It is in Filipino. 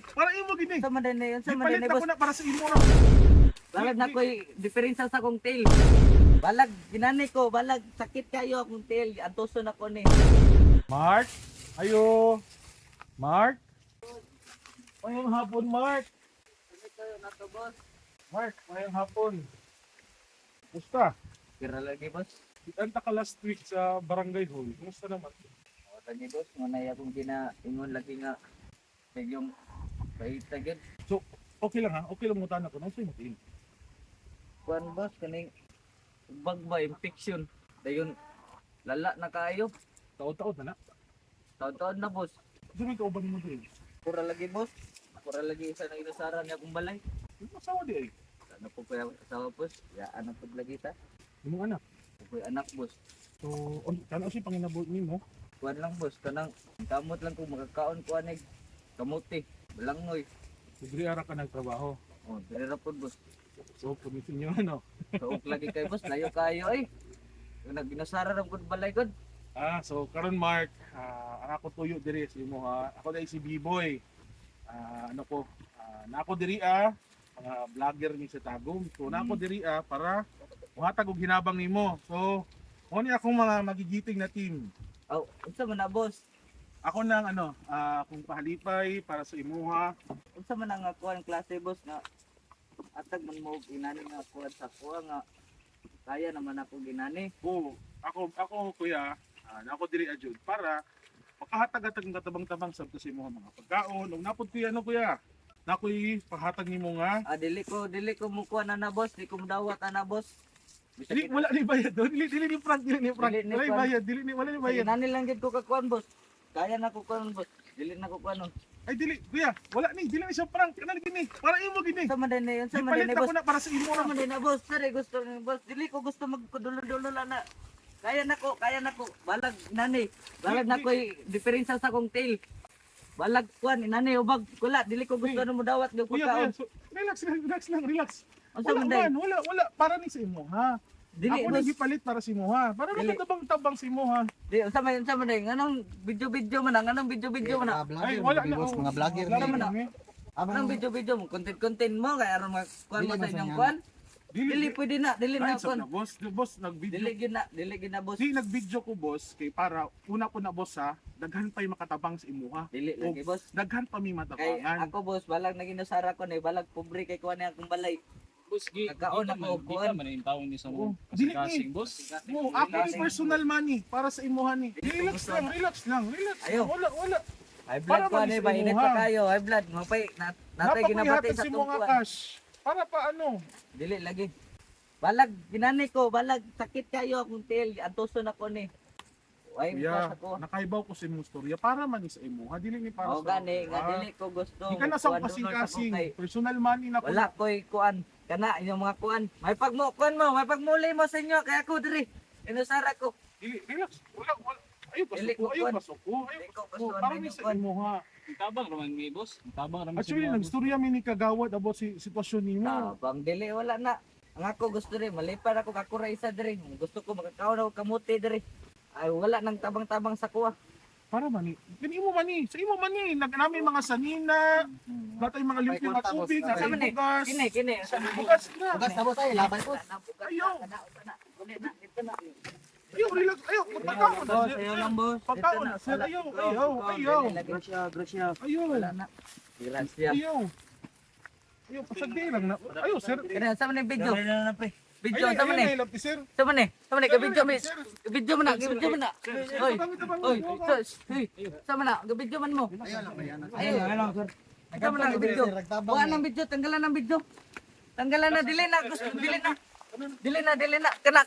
para imo gini. Sa man din yun, sa man Ipalit din na ko boss. na para sa imo ra. Balag na ko'y diferensya sa akong tail. Balag, ginani ko, balag, sakit kayo akong tail. Antuso na ko ni. Mark, ayo. Mark. Mayong hapon, Mark. Ito na to, boss. Mark, mayong hapon. Musta? Kira lagi, boss. Kita ka last week sa Barangay Hall. Kumusta naman? O, tagi, boss. Ngunay akong ginaingon lagi nga. Yung kahita gid. So, okay lang ha? Okay lang mo tanong ko. Nang sa'yo matiin? Kuan, boss, kaning bag ba, infection. Dayon, lala na kayo. Taon-taon na na. Taon-taon na, boss. Sino ka uban mo din? Pura lagi, boss. Pura lagi isa na inasaran niya akong balay. Yung masawa di ay. Ano po kaya asawa, boss? Ya, ano po lagi ta? Yung mga anak. Ako anak, boss. So, kano si panginabot nimo? Kuan lang, boss. Kanang kamot lang kung makakaon ko anig. Kamuti. Balangoy. Siguri ara ka nagtrabaho. Oh, dira po, boss. So, pumisin nyo ano? Tuok lagi kay boss. Layo kayo, ay. Yung naginasara ram ko balay ko. So karon Mark, anak ko tuyo diri sa imo ha. Ako dai si B-boy. Ano ko, na ako diri mga vlogger ni sa Tagum. So na ako diri para muhatag og hinabang nimo. So mo ni akong mga magigiting na team. Aw, unsa man na, boss? Ako nang kung pahalipay para sa imuha. Unsa man ang kuan klase, boss, nga atag man mo inani nga kuan sa kuha nga kaya naman ako ginani. O ako kuya, na ako diri adjud para makahatag-hatag ng katabang-tabang sa imuha mga pagkaon. Ug napud kuya ano kuya? Nakoy pahatag nimo nga. Dili ko mo kuan na, boss. Di ko dawat na, boss. Dili wala ni bayad do. Dili ni Frank, dili ni Frank. Dili ni Wala ni Frank. bayad, wala ni bayad. Ginani lang gid ko ka kuan, boss. Kaya na ko kuan, boss. Dili na ko kuan. Ay dili kuya, wala ni, dili ni siya Frank. Kana gini, para imo gini. Unsa man din yun, unsa man Ipalit din, na boss. ko na para sa imo ra. Ano din na, boss? Sari gusto ni boss. Dili ko gusto magkudulo-dulo lang na. Kaya na ko. Balag nani. Balag na ko'y diferensya sa akong tail. Balag kuan nani ubag wala dili ko gusto na mo dawat ng Kuya, pagkaon. so, relax lang, relax. Unsa Wala man day? man, wala para ni sa imo ha. Dili Ako boss. nagipalit para sa imo ha. Para Dili. makatabang-tabang sa imo ha. Di unsa man day? Nganong video man nganong video man na? Ay wala na. boss, mga vlogger Wala na. na. Nganong video mo content mo kay aron kuan mo Dili sa man inyong sa kuan? Dili Dili pwede na, dili na Ay, sab kuan. na boss, nag-video. Dili gid na, boss. Di nag-video ko boss kay para una ko na boss ha, daghan pa'y makatabang sa imo ha. Dili lagi, boss. Daghan pa mi Kay matabangan. ako, boss, balag naginasara ko ni balag pobre kay kuan ni akong balay. Boss, Nagkaon ako, kuan. man yung taong ni sa Oo. kasing boss. Mo, ako ni personal money para sa imo ni. Relax lang. Ayaw. Wala. High Para blood ko manis ba init mo, pa ha? kayo, high blood mapay natay ginabati Napakuyahatag sa si mo nga tungkuan. cash. Para pa ano? Dili lagi. Balag ginani ko, balag sakit kayo akong tail, antuso na ko ni. Way Kuya, bukas ako. nakaibaw ko sa imong storya para man ni sa imo. Ha dili ni para O sa gani, nga dili ko gusto. Di ka na sa kuan dunol sa kasing-kasing. kukay. Personal money na ko. Wala ko'y kuan. Kana inyong mga kuan. May pagmukuan mo, may pagmuli mo sa inyo kay ako diri. Inusara ko. Dili, relax. Wala. Ayaw Dili ko ayaw kuan. pasuko. Dili ko Oh, gusto para na ni inyong sa kuan. imo ha. Tabang raman mi boss. Tabang raman Actually, nagstorya mi ni kagawad about si sitwasyon nimo. Bang dili wala na. Ang ako gusto rin, malipad ako kakura isa diri. Gusto ko makakaon ako kamuti diri. Ay wala nang tabang-tabang sa kuha. Para man ni. Kani imo man ni. Sa imo man ni. Nagnami mga sanina. Natay mga limpyo nga tubig. Sa Natay man eh. bugas. Kini. Bugas na. Bugas na boss ay laban boss. Ayaw. Dito na. Ayaw, relax. Ayaw. Pagkaon. Boss, ayaw lang boss. Pagkaon. Dito na. Sir, Wala. ayaw. Grasya. Ayaw. Wala na. Grasya. Ayaw. Ayaw. Pasagdi lang na. Ayaw, sir. Kaya sa man yung video? Video sa man Ayun, eh. ayun, sir. Sa man eh. Sa man eh. Video mo. Sir. Video mo na. Video mo na. Oy. Tabang-tabang Oy. mo. Sus. Hey. Sa man na. Video man mo. Ayaw lang ba yan? Ayaw. Sa man na video. Buwan ng video. Tanggalan ng video. Tanggalan na. Dili na. Gusto. Dili na. Kana.